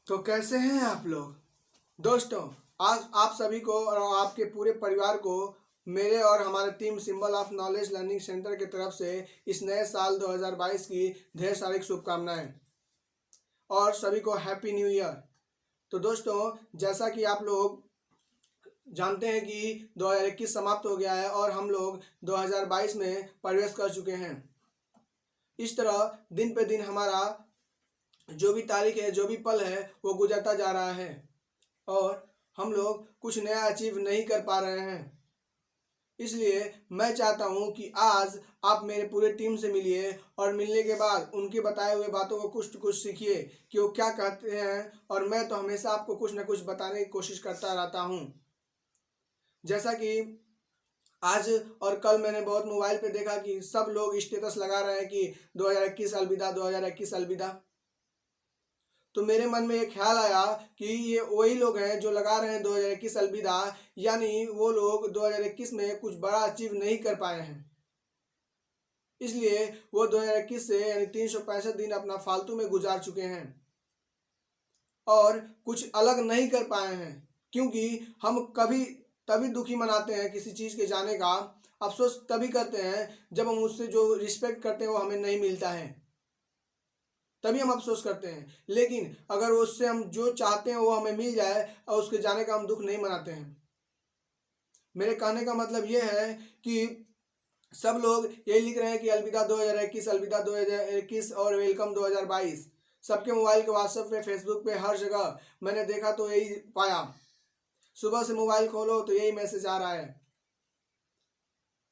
तो कैसे हैं आप लोग दोस्तों। आज आप सभी को और आपके पूरे परिवार को मेरे और हमारे team symbol of knowledge learning centre की तरफ से इस नए साल 2022 की ढेर सारी शुभकामनाएं और सभी को हैप्पी न्यू ईयर। तो दोस्तों, जैसा कि आप लोग जानते हैं कि 2021 समाप्त हो गया है और हम लोग 2022 में प्रवेश कर चुके हैं। इस तरह दिन पे दिन हमारा जो भी तारीख है, जो भी पल है, वो गुजरता जा रहा है और हम लोग कुछ नया अचीव नहीं कर पा रहे हैं। इसलिए मैं चाहता हूं कि आज आप मेरे पूरे टीम से मिलिए और मिलने के बाद उनके बताए हुए बातों को कुछ सीखिए कि वो क्या कहते हैं। और मैं तो हमेशा आपको कुछ ना कुछ बताने की कोशिश करता रहता हूं। जैसा कि आज और कल मैंने बहुत मोबाइल पे देखा कि सब लोग स्टेटस लगा रहे हैं कि 2021 अलविदा, 2021 अलविदा। तो मेरे मन में एक ख्याल आया कि ये वही लोग हैं जो लगा रहे हैं 2021 अलविदा, यानी वो लोग 2021 में कुछ बड़ा अचीव नहीं कर पाए हैं। इसलिए वो 2021 से यानी 365 दिन अपना फालतू में गुजार चुके हैं और कुछ अलग नहीं कर पाए हैं। क्योंकि हम कभी तभी दुखी मनाते हैं किसी चीज़ के जाने का, अफसोस तभी करते हैं जब हम उससे जो रिस्पेक्ट करते हैं वो हमें नहीं मिलता है, तभी हम अफसोस करते हैं। लेकिन अगर उससे हम जो चाहते हैं वो हमें मिल जाए और उसके जाने का हम दुख नहीं मनाते हैं। मेरे कहने का मतलब ये है कि सब लोग यही लिख रहे हैं कि अलविदा 2021, अलविदा 2021 और वेलकम 2022। सबके मोबाइल के व्हाट्सएप पे, फेसबुक पे, हर जगह मैंने देखा तो यही पाया। सुबह से मोबाइल खोलो तो यही मैसेज आ रहा है।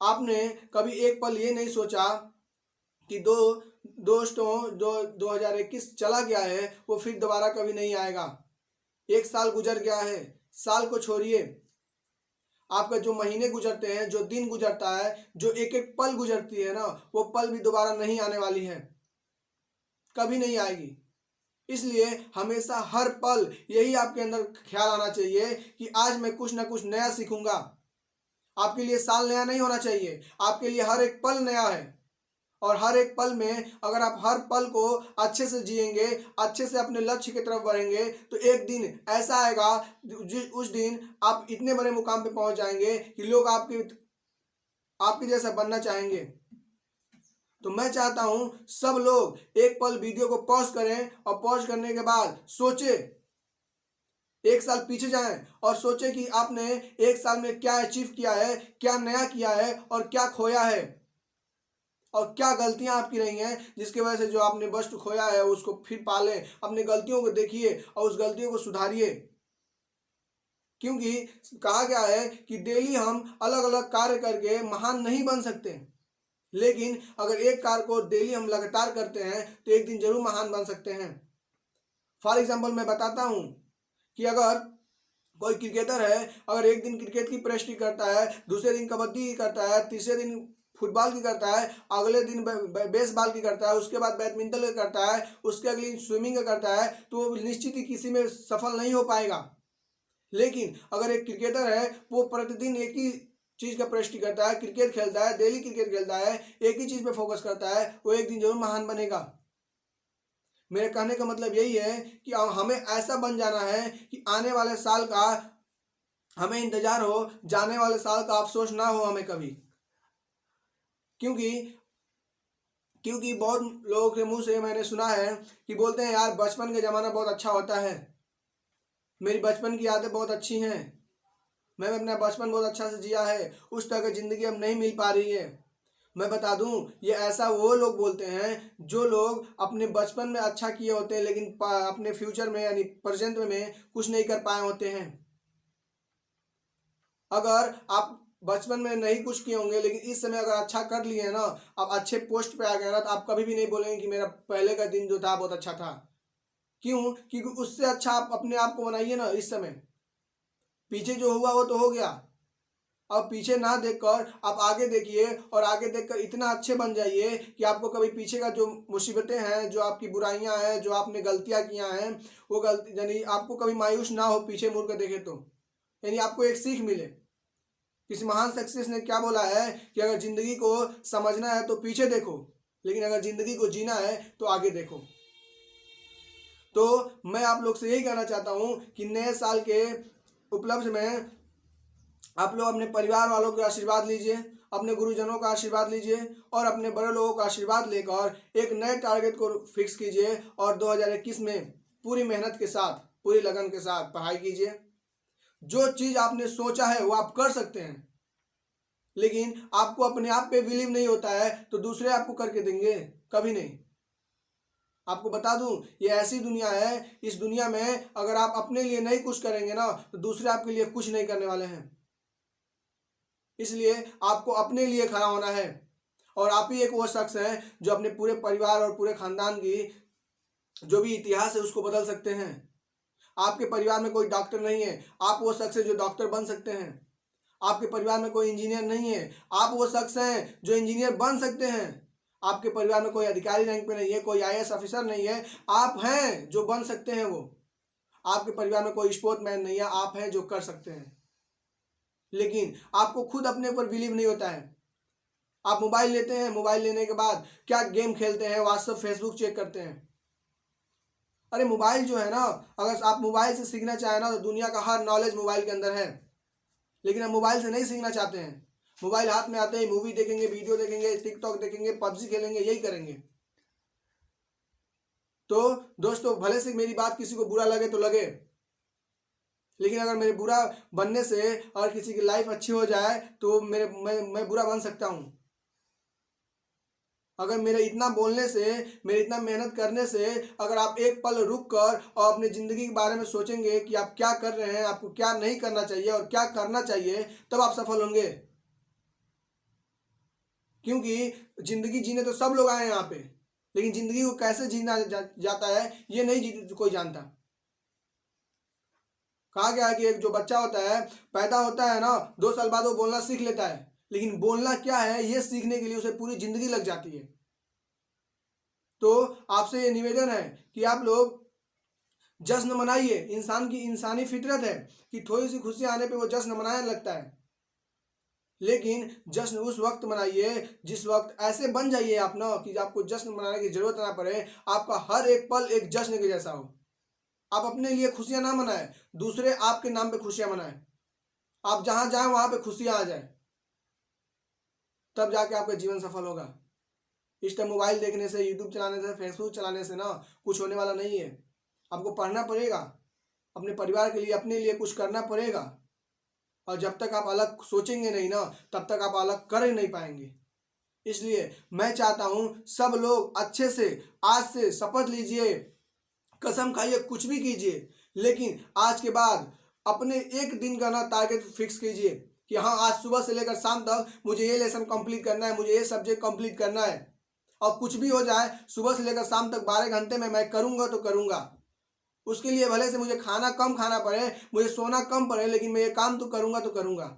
आपने कभी एक पल ये नहीं सोचा कि दोस्तों जो 2021 चला गया है वो फिर दोबारा कभी नहीं आएगा। एक साल गुजर गया है, साल को छोड़िए, आपका जो महीने गुजरते हैं, जो दिन गुजरता है, जो एक एक पल गुजरती है ना, वो पल भी दोबारा नहीं आने वाली है, कभी नहीं आएगी। इसलिए हमेशा हर पल यही आपके अंदर ख्याल आना चाहिए कि आज मैं कुछ ना कुछ नया सीखूंगा। आपके लिए साल नया नहीं होना चाहिए, आपके लिए हर एक पल नया है। और हर एक पल में अगर आप हर पल को अच्छे से जिएंगे, अच्छे से अपने लक्ष्य की तरफ बढ़ेंगे, तो एक दिन ऐसा आएगा उस दिन आप इतने बड़े मुकाम पे पहुंच जाएंगे कि लोग आपके जैसा बनना चाहेंगे। तो मैं चाहता हूं सब लोग एक पल वीडियो को पॉज करें और पॉज करने के बाद सोचे, एक साल पीछे जाएं और सोचे कि आपने एक साल में क्या अचीव किया है, क्या नया किया है और क्या खोया है और क्या गलतियां आपकी रही हैं जिसकी वजह से जो आपने वस्तु तो खोया है उसको फिर पालें। अपनी गलतियों को देखिए और उस गलतियों को सुधारिए। क्योंकि कहा गया है कि डेली हम अलग अलग कार्य करके महान नहीं बन सकते, लेकिन अगर एक कार्य को डेली हम लगातार करते हैं तो एक दिन जरूर महान बन सकते हैं। फॉर एग्जाम्पल मैं बताता हूं कि अगर कोई क्रिकेटर है, अगर एक दिन क्रिकेट की प्रैक्टिस करता है, दूसरे दिन कबड्डी की करता है, तीसरे दिन फुटबॉल की करता है, अगले दिन बेसबॉल की करता है, उसके बाद बैडमिंटन का करता है, उसके अगले दिन स्विमिंग का करता है, तो निश्चित ही किसी में सफल नहीं हो पाएगा। लेकिन अगर एक क्रिकेटर है, वो प्रतिदिन एक ही चीज़ का प्रैक्टिस करता है, क्रिकेट खेलता है, डेली क्रिकेट खेलता है, एक ही चीज़ पे फोकस करता है, वो एक दिन जरूर महान बनेगा। मेरे कहने का मतलब यही है कि हमें ऐसा बन जाना है कि आने वाले साल का हमें इंतजार हो, जाने वाले साल का अफसोस ना हो हमें कभी। क्योंकि क्योंकि बहुत लोगों के मुंह से मैंने सुना है कि बोलते हैं यार बचपन का ज़माना बहुत अच्छा होता है, मेरी बचपन की यादें बहुत अच्छी हैं, मैंने अपना बचपन बहुत अच्छा से जिया है, उस तरह की ज़िंदगी अब नहीं मिल पा रही है। मैं बता दूं, ये ऐसा वो लोग बोलते हैं जो लोग अपने बचपन में अच्छा किए होते हैं लेकिन अपने फ्यूचर में यानी प्रेजेंट में कुछ नहीं कर पाए होते हैं। अगर आप बचपन में नहीं कुछ किए होंगे लेकिन इस समय अगर अच्छा कर लिए हैं ना, आप अच्छे पोस्ट पे आ गए ना, तो आप कभी भी नहीं बोलेंगे कि मेरा पहले का दिन जो था बहुत अच्छा था। क्यों? क्योंकि उससे अच्छा आप अपने आप को बनाइए ना। इस समय पीछे जो हुआ वो तो हो गया, अब पीछे ना देखकर आप आगे देखिए और आगे देखकर इतना अच्छे बन जाइए कि आपको कभी पीछे का जो मुसीबतें हैं, जो आपकी बुराइयां हैं, जो आपने गलतियां किया हैं, वो गलती यानी आपको कभी मायूस ना हो पीछे मुड़ कर देखे तो, यानी आपको एक सीख मिले। किसी महान सक्सेस ने क्या बोला है कि अगर जिंदगी को समझना है तो पीछे देखो, लेकिन अगर जिंदगी को जीना है तो आगे देखो। तो मैं आप लोग से यही कहना चाहता हूँ कि नए साल के उपलक्ष्य में आप लोग अपने परिवार वालों के आशीर्वाद लीजिए, अपने गुरुजनों का आशीर्वाद लीजिए और अपने बड़े लोगों का आशीर्वाद लेकर एक नए टारगेट को फिक्स कीजिए और 2021 में पूरी मेहनत के साथ, पूरी लगन के साथ पढ़ाई कीजिए। जो चीज़ आपने सोचा है वो आप कर सकते हैं, लेकिन आपको अपने आप पे बिलीव नहीं होता है तो दूसरे आपको करके देंगे? कभी नहीं। आपको बता दूं, ये ऐसी दुनिया है, इस दुनिया में अगर आप अपने लिए नहीं कुछ करेंगे ना तो दूसरे आपके लिए कुछ नहीं करने वाले हैं। इसलिए आपको अपने लिए खड़ा होना है और आप ही एक वो शख्स हैं जो अपने पूरे परिवार और पूरे खानदान की जो भी इतिहास है उसको बदल सकते हैं। आपके परिवार में कोई डॉक्टर नहीं है, आप वो शख्स है जो डॉक्टर बन सकते हैं। आपके परिवार में कोई इंजीनियर नहीं है, आप वो शख्स हैं जो इंजीनियर बन सकते हैं। आपके परिवार में कोई अधिकारी रैंक पे नहीं है, कोई आईएएस ऑफिसर नहीं है, आप हैं जो बन सकते हैं वो। आपके परिवार में कोई स्पोर्ट्समैन नहीं है, आप हैं जो कर सकते हैं। लेकिन आपको खुद अपने ऊपर बिलीव नहीं होता है। आप मोबाइल लेते हैं, मोबाइल लेने के बाद क्या गेम खेलते हैं, व्हाट्सएप फेसबुक चेक करते हैं। अरे मोबाइल जो है ना, अगर आप मोबाइल से सीखना चाहें ना तो दुनिया का हर नॉलेज मोबाइल के अंदर है, लेकिन हम मोबाइल से नहीं सीखना चाहते हैं। मोबाइल हाथ में आते ही मूवी देखेंगे, वीडियो देखेंगे, टिकटॉक देखेंगे, पबजी खेलेंगे, यही करेंगे। तो दोस्तों, भले से मेरी बात किसी को बुरा लगे तो लगे, लेकिन अगर मेरे बुरा बनने से और किसी की लाइफ अच्छी हो जाए तो मैं बुरा बन सकता हूँ। अगर मेरे इतना बोलने से, मेरे इतना मेहनत करने से अगर आप एक पल रुक कर और अपनी ज़िंदगी के बारे में सोचेंगे कि आप क्या कर रहे हैं, आपको क्या नहीं करना चाहिए और क्या करना चाहिए, तब आप सफल होंगे। क्योंकि ज़िंदगी जीने तो सब लोग आए हैं यहाँ पे, लेकिन ज़िंदगी को कैसे जीना जाता है ये नहीं कोई जानता। कहा गया है कि एक जो बच्चा होता है, पैदा होता है ना, 2 साल बाद वो बोलना सीख लेता है, लेकिन बोलना क्या है ये सीखने के लिए उसे पूरी जिंदगी लग जाती है। तो आपसे ये निवेदन है कि आप लोग जश्न मनाइए। इंसान की इंसानी फितरत है कि थोड़ी सी खुशी आने पे वो जश्न मनाने लगता है, लेकिन जश्न उस वक्त मनाइए जिस वक्त ऐसे बन जाइए आप ना कि आपको जश्न मनाने की जरूरत ना पड़े। आपका हर एक पल एक जश्न के जैसा हो। आप अपने लिए खुशियां ना मनाएं, दूसरे आपके नाम पे खुशियां मनाएं। आप जहां जाएं वहां पे खुशियां आ जाए, तब जाके आपका जीवन सफल होगा। इस टाइम मोबाइल देखने से, यूट्यूब चलाने से, फेसबुक चलाने से ना कुछ होने वाला नहीं है। आपको पढ़ना पड़ेगा, अपने परिवार के लिए, अपने लिए कुछ करना पड़ेगा। और जब तक आप अलग सोचेंगे नहीं ना, तब तक आप अलग कर ही नहीं पाएंगे। इसलिए मैं चाहता हूं सब लोग अच्छे से आज से शपथ लीजिए, कसम खाइए, कुछ भी कीजिए, लेकिन आज के बाद अपने एक दिन का ना टारगेट फिक्स कीजिए कि हाँ, आज सुबह से लेकर शाम तक मुझे ये लेसन कंप्लीट करना है, मुझे ये सब्जेक्ट कंप्लीट करना है। और कुछ भी हो जाए, सुबह से लेकर शाम तक 12 घंटे में मैं करूँगा तो करूँगा। उसके लिए भले से मुझे खाना कम खाना पड़े, मुझे सोना कम पड़े, लेकिन मैं ये काम तो करूँगा।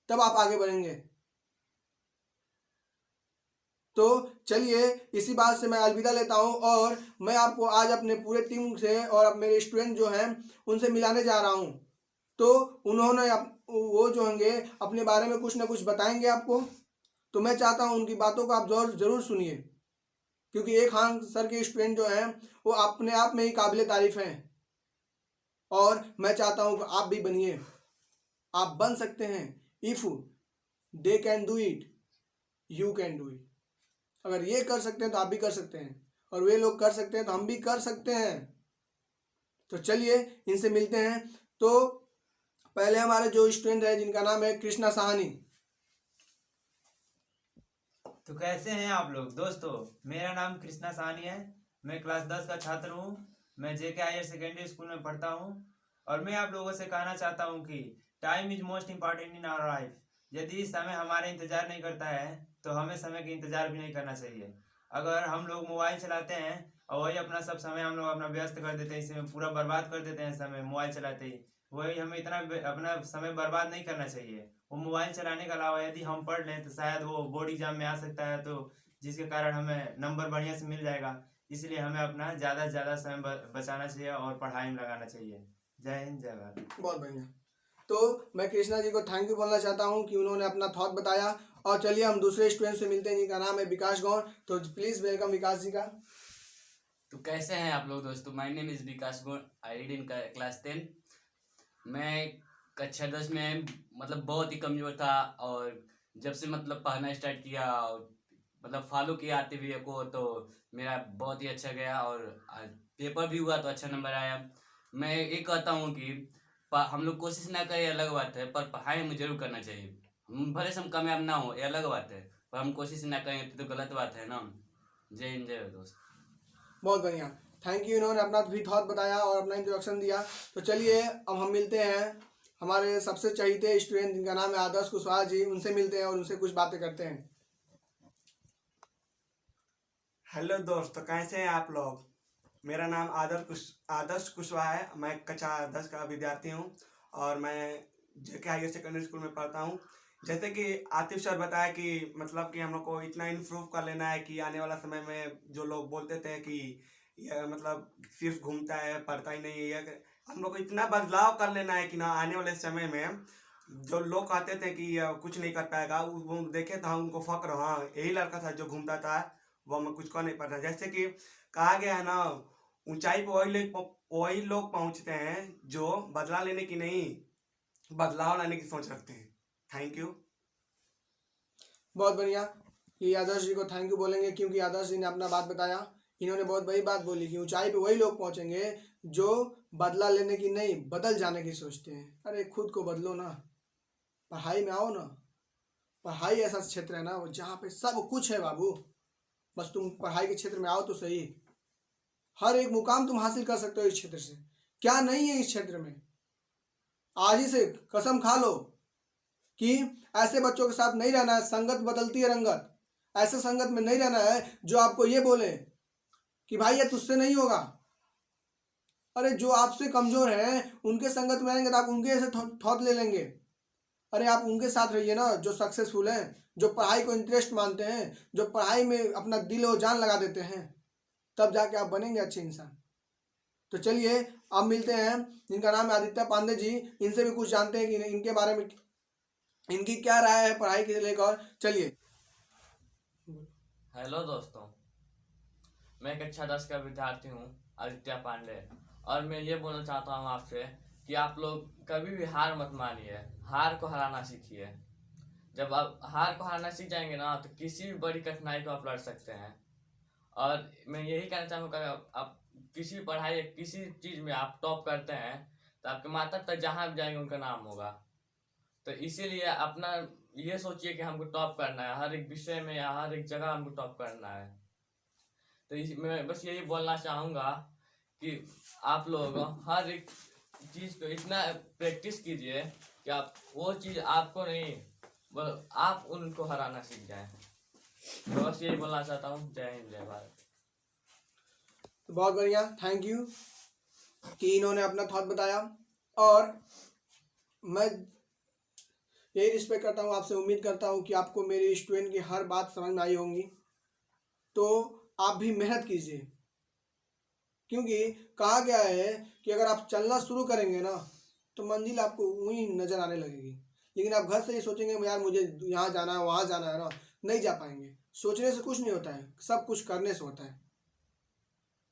तब आप आगे बढ़ेंगे। तो चलिए, इसी बात से मैं अलविदा लेता हूं और मैं आपको आज अपने पूरे टीम से और अब मेरे स्टूडेंट जो हैं उनसे मिलाने जा रहा हूं। तो उन्होंने वो जो होंगे अपने बारे में कुछ ना कुछ बताएंगे आपको। तो मैं चाहता हूं उनकी बातों को आप ज़रूर सुनिए, क्योंकि एक खान सर के स्टूडेंट जो हैं वो अपने आप में ही काबिल तारीफ हैं। और मैं चाहता हूं कि आप भी बनिए, आप बन सकते हैं। If they can do it, you can do it. अगर ये कर सकते हैं तो आप भी कर सकते हैं, और वे लोग कर सकते हैं तो हम भी कर सकते हैं। तो चलिए इनसे मिलते हैं। तो पहले हमारे जो स्टूडेंट है जिनका नाम है कृष्णा साहनी। तो कैसे हैं आप लोग दोस्तों? मेरा नाम कृष्णा साहनी है। मैं क्लास 10 का छात्र हूँ। मैं जेके हायर सेकेंडरी स्कूल में पढ़ता हूँ और मैं आप लोगों से कहना चाहता हूँ कि time is most important in our life. यदि समय हमारे इंतजार नहीं करता है तो हमें समय का इंतजार भी नहीं करना चाहिए। अगर हम लोग मोबाइल चलाते हैं और वही अपना सब समय हम लोग अपना व्यस्त कर देते हैं, इसमें पूरा बर्बाद कर देते हैं समय मोबाइल चलाते ही, वही हमें इतना अपना समय बर्बाद नहीं करना चाहिए। वो मोबाइल चलाने के अलावा यदि हम पढ़ लें तो शायद वो बोर्ड एग्जाम में आ सकता है, तो जिसके कारण हमें नंबर बढ़िया से मिल जाएगा। इसलिए हमें अपना ज़्यादा से ज़्यादा समय बचाना चाहिए और पढ़ाई में लगाना चाहिए। जय हिंद, जय भारत। बहुत बढ़िया। तो मैं कृष्णा जी को थैंक यू बोलना चाहता हूँ कि उन्होंने अपना थॉट बताया। और चलिए हम दूसरे स्टूडेंट से मिलते हैं जिनका नाम है विकास गौर। तो प्लीज़ वेलकम विकास जी का। तो कैसे हैं आप लोग दोस्तों? माय नेम इज़ विकास गुण। I read in class 10। मैं कक्षा 10 में मतलब बहुत ही कमज़ोर था, और जब से मतलब पढ़ना स्टार्ट किया और मतलब फॉलो किया आते हुए को, तो मेरा बहुत ही अच्छा गया और आज पेपर भी हुआ तो अच्छा नंबर आया। मैं ये कहता हूँ कि हम लोग कोशिश ना करें अलग बात है, पर पढ़ाई हमें जरूर करना चाहिए। भले से हम कामयाब ना हो ये अलग बात है, पर हम कोशिश ना करें तो गलत बात है ना। जय हिंद, जय दोस्त। बहुत बढ़िया, थैंक यू। इन्होंने अपना भी थॉट बताया और अपना इंट्रोडक्शन दिया। तो चलिए अब हम मिलते हैं हमारे सबसे चहीते स्टूडेंट जिनका नाम है आदर्श कुशवाहा जी, उनसे मिलते हैं और उनसे कुछ बातें करते हैं। हेलो दोस्तों, कैसे हैं आप लोग। मेरा नाम आदर्श कुशवाहा है। मैं कक्षा 10 का विद्यार्थी हूं और मैं जेके हायर सेकेंडरी स्कूल में पढ़ता हूं। जैसे कि आतिफ सर बताया कि मतलब कि हम लोग को इतना इम्प्रूव कर लेना है कि आने वाला समय में जो लोग बोलते थे कि यह मतलब सिर्फ घूमता है पढ़ता ही नहीं है, हम लोग को इतना बदलाव कर लेना है कि ना आने वाले समय में जो लोग कहते थे कि यह कुछ नहीं कर पाएगा, वो देखे तो हम उनको फक्र, हाँ यही लड़का था जो घूमता था, वो मैं कुछ कर नहीं पाता। जैसे कि कहा गया है ना, ऊंचाई पर वही लोग पहुंचते हैं जो बदला लेने की नहीं, बदलाव लाने की सोच रखते हैं। Thank you. बहुत बढ़िया, ये आदर्श जी को थैंक यू बोलेंगे क्योंकि आदर्श जी ने अपना बात बताया। इन्होंने बहुत बड़ी बात बोली कि ऊंचाई पे वही लोग पहुंचेंगे जो बदला लेने की नहीं, बदल जाने की सोचते हैं। अरे खुद को बदलो ना, पढ़ाई में आओ ना। पढ़ाई ऐसा क्षेत्र है ना वो जहाँ पे सब कुछ है बाबू, बस तुम पढ़ाई के क्षेत्र में आओ तो सही। हर एक मुकाम तुम हासिल कर सकते हो इस क्षेत्र से। क्या नहीं है इस क्षेत्र में, आज ही से कसम खा लो कि ऐसे बच्चों के साथ नहीं रहना है। संगत बदलती है रंगत। ऐसे संगत में नहीं रहना है जो आपको ये बोले कि भाई ये तुझसे नहीं होगा। अरे जो आपसे कमजोर हैं उनके संगत में आएंगे तो आप उनके ऐसे थॉट ले लेंगे। अरे आप उनके साथ रहिए ना जो सक्सेसफुल हैं, जो पढ़ाई को इंटरेस्ट मानते हैं, जो पढ़ाई में अपना दिल और जान लगा देते हैं, तब जाके आप बनेंगे अच्छे इंसान। तो चलिए अब मिलते हैं जिनका नाम है आदित्य पांडे जी, इनसे भी कुछ जानते हैं कि इनके बारे में इनकी क्या राय है पढ़ाई के लेकर। चलिए। हेलो दोस्तों, मैं कक्षा 10 का विद्यार्थी हूँ आदित्य पांडे, और मैं ये बोलना चाहता हूँ आपसे कि आप लोग कभी भी हार मत मानिए, हार को हराना सीखिए। जब आप हार को हराना सीख जाएंगे ना, तो किसी भी बड़ी कठिनाई को आप लड़ सकते हैं। और मैं यही कहना चाहूँगा, आप किसी भी पढ़ाई या किसी चीज़ में आप टॉप करते हैं तो आपके माता पिता जहाँ भी जाएंगे उनका नाम होगा। तो इसीलिए अपना ये सोचिए कि हमको टॉप करना है, हर एक विषय में या हर एक जगह हमको टॉप करना है। तो मैं बस यही बोलना चाहूँगा कि आप लोग हर एक चीज़ को इतना प्रैक्टिस कीजिए कि आप वो चीज़ आपको नहीं, आप उनको हराना सीख जाएं। तो बस यही बोलना चाहता हूँ। जय हिंद, जय भारत। तो बहुत बढ़िया, थैंक यू कि इन्होंने अपना थॉट बताया। और मैं यही रिस्पेक्ट करता हूँ आपसे, उम्मीद करता हूँ कि आपको मेरे स्टूडेंट की हर बात समझ में आई होंगी। तो आप भी मेहनत कीजिए, क्योंकि कहा गया है कि अगर आप चलना शुरू करेंगे ना तो मंजिल आपको वहीं नज़र आने लगेगी। लेकिन आप घर से ही सोचेंगे यार मुझे यहाँ जाना है वहाँ जाना है ना, नहीं जा पाएंगे। सोचने से कुछ नहीं होता है, सब कुछ करने से होता है।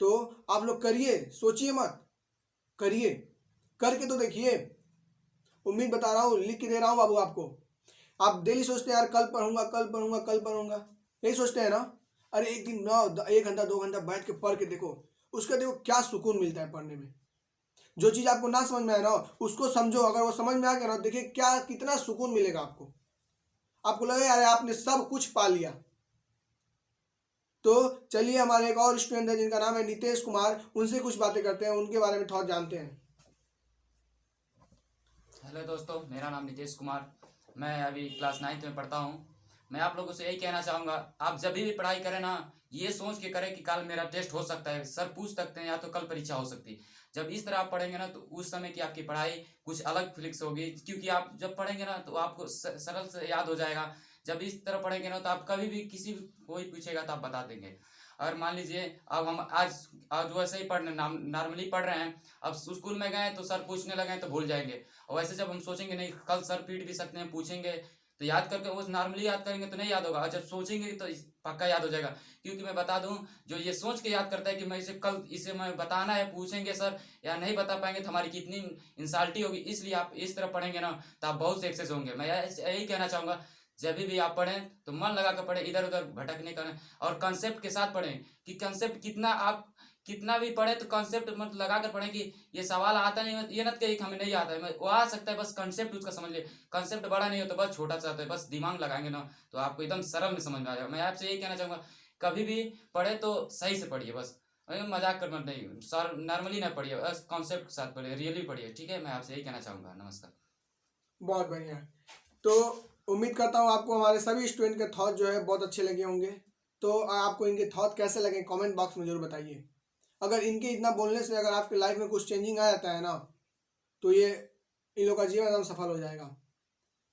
तो आप लोग करिए, सोचिए मत, करिए, करके तो देखिए। उम्मीद बता रहा हूँ, लिख के दे रहा हूँ बाबू आपको। आप डेली सोचते हैं यार कल पढ़ूंगा कल पढ़ूंगा कल पढ़ूंगा, यही सोचते हैं ना। अरे एक दिन ना 1 घंटा 2 घंटा बैठ के पढ़ के देखो, उसका देखो क्या सुकून मिलता है पढ़ने में। जो चीज़ आपको ना समझ में आए ना उसको समझो, अगर वो समझ में आ गया ना देखिए क्या कितना सुकून मिलेगा आपको। आपको लगेगा यार आपने सब कुछ पा लिया। तो चलिए हमारे एक और स्टूडेंट है जिनका नाम है नितेश कुमार, उनसे कुछ बातें करते हैं, उनके बारे में थोड़ा जानते हैं। हेलो दोस्तों, मेरा नाम नितेश कुमार, मैं अभी क्लास 9th में पढ़ता हूँ। मैं आप लोगों से यही कहना चाहूँगा, आप जब भी पढ़ाई करें ना, ये सोच के करें कि कल मेरा टेस्ट हो सकता है, सर पूछ सकते हैं, या तो कल परीक्षा हो सकती है। जब इस तरह आप पढ़ेंगे ना तो उस समय की आपकी पढ़ाई कुछ अलग फिक्स होगी, क्योंकि आप जब पढ़ेंगे ना तो आपको सरल से याद हो जाएगा। जब इस तरह पढ़ेंगे ना तो आप कभी भी किसी कोई पूछेगा तो आप बता देंगे। अगर मान लीजिए अब हम आज वैसे ही नॉर्मली पढ़ रहे हैं, अब स्कूल में गए तो सर पूछने लगे तो भूल जाएंगे। और वैसे जब हम सोचेंगे नहीं कल सर पीट भी सकते हैं, पूछेंगे तो याद करके वो नॉर्मली याद करेंगे तो नहीं याद होगा। और जब सोचेंगे तो पक्का याद हो जाएगा। क्योंकि मैं बता दूं, जो ये सोच के याद करता है कि मैं इसे कल इसे मैं बताना है, पूछेंगे सर या नहीं बता पाएंगे तो हमारी कितनी इंसल्टी होगी, इसलिए आप इस तरह पढ़ेंगे ना तो आप बहुत सक्सेस होंगे। मैं यही कहना चाहूँगा, जब भी आप पढ़ें तो मन लगा कर पढ़ें, इधर उधर भटकने का, और कंसेप्ट के साथ पढ़ें कि कंसेप्ट कितना भी पढ़े तो कंसेप्ट मतलब लगा कर पढ़े कि ये सवाल आता नहीं, ये मत कहिए कि हमें नहीं आता है, वो आ सकता है, बस कंसेप्ट उसका समझ ले। कंसेप्ट बड़ा नहीं हो तो बस छोटा सा आता है, बस दिमाग लगाएंगे ना तो आपको एकदम सरल में समझ में आ जाएगा। मैं आपसे यही कहना चाहूँगा, कभी भी पढ़े तो सही से पढ़िए, बस मजाक कर मत नहीं सर, नॉर्मली ना पढ़िए, बस कॉन्सेप्ट के साथ पढ़िए, रियली पढ़िए, ठीक है। मैं आपसे यही कहना चाहूँगा। नमस्कार। बहुत बढ़िया। तो उम्मीद करता हूँ आपको हमारे सभी स्टूडेंट के थॉट जो है बहुत अच्छे लगे होंगे। तो आपको इनके थॉट कैसे लगे कमेंट बॉक्स में जरूर बताइए। अगर इनके इतना बोलने से अगर आपके लाइफ में कुछ चेंजिंग आ जाता है ना, तो ये इन लोग का जीवन एकदम सफल हो जाएगा।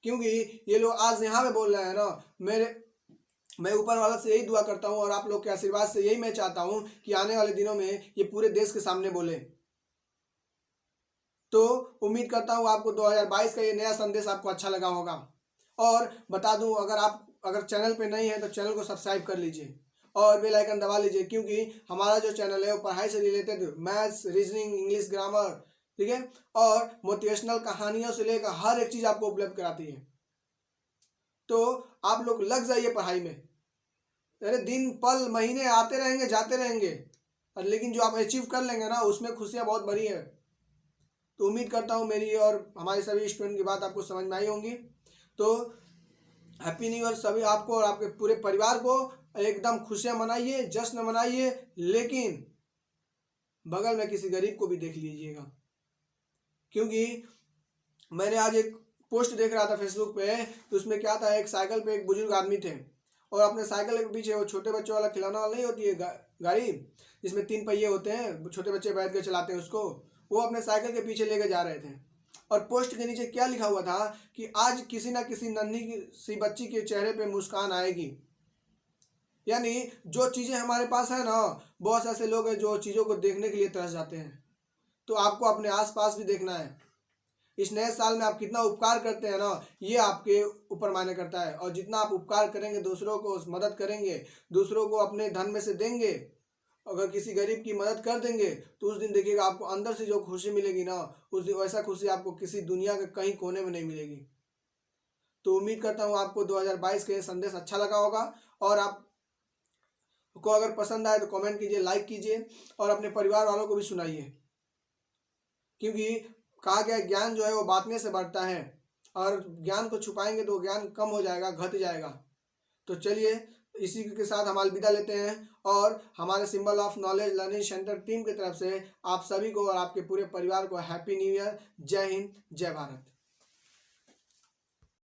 क्योंकि ये लोग आज यहाँ पे बोल रहे हैं ना, मैं ऊपर वाला से यही दुआ करता हूँ और आप लोग के आशीर्वाद से यही मैं चाहता हूँ कि आने वाले दिनों में ये पूरे देश के सामने बोले। तो उम्मीद करता हूँ आपको 2022 का ये नया संदेश आपको अच्छा लगा होगा। और बता दूँ, अगर चैनल पे नहीं है तो चैनल को सब्सक्राइब कर लीजिए और बेल आइकन दबा लीजिए, क्योंकि हमारा जो चैनल है वो पढ़ाई से related maths, reasoning, English grammar, ठीक है, और मोटिवेशनल कहानियों से लेकर हर एक चीज़ आपको उपलब्ध कराती है। तो आप लोग लग जाइए पढ़ाई में। अरे दिन पल महीने आते रहेंगे जाते रहेंगे, और लेकिन जो आप अचीव कर लेंगे ना उसमें खुशियाँ बहुत बड़ी है। तो उम्मीद करता हूँ मेरी और हमारे सभी स्टूडेंट की बात आपको समझ में आई होंगी। तो हैप्पी न्यू ईयर सभी आपको और आपके पूरे परिवार को। एकदम खुशियाँ मनाइए, जश्न मनाइए, लेकिन बगल में किसी गरीब को भी देख लीजिएगा। क्योंकि मैंने आज एक पोस्ट देख रहा था फेसबुक पे, तो उसमें क्या था, एक साइकिल पे एक बुजुर्ग आदमी थे और अपने साइकिल के पीछे वो छोटे बच्चों वाला खिलौना वाला नहीं होती है गाड़ी जिसमें 3 पहिए होते हैं, छोटे बच्चे बैठ कर चलाते हैं उसको, वो अपने साइकिल के पीछे लेकर जा रहे थे। और पोस्ट के नीचे क्या लिखा हुआ था कि आज किसी ना किसी नन्ही सी बच्ची के चेहरे पे मुस्कान आएगी। यानी जो चीज़ें हमारे पास है ना, बहुत ऐसे लोग हैं जो चीज़ों को देखने के लिए तरस जाते हैं। तो आपको अपने आसपास भी देखना है। इस नए साल में आप कितना उपकार करते हैं ना, ये आपके ऊपर मायने करता है। और जितना आप उपकार करेंगे, दूसरों को मदद करेंगे, दूसरों को अपने धन में से देंगे, अगर किसी गरीब की मदद कर देंगे, तो उस दिन देखिएगा आपको अंदर से जो खुशी मिलेगी ना, उस दिन वैसा खुशी आपको किसी दुनिया के कहीं कोने में नहीं मिलेगी। तो उम्मीद करता हूँ आपको 2022 का ये संदेश अच्छा लगा होगा। और आपको अगर पसंद आए तो कमेंट कीजिए, लाइक कीजिए और अपने परिवार वालों को भी सुनाइए। क्योंकि कहा गया ज्ञान जो है वो बांटने से बढ़ता है, और ज्ञान को छुपाएंगे तो ज्ञान कम हो जाएगा, घट जाएगा। तो चलिए इसी के साथ हम अलविदा लेते हैं और हमारे symbol of knowledge learning centre team की तरफ से आप सभी को और आपके पूरे परिवार को हैप्पी न्यू ईयर। जय हिंद, जय भारत।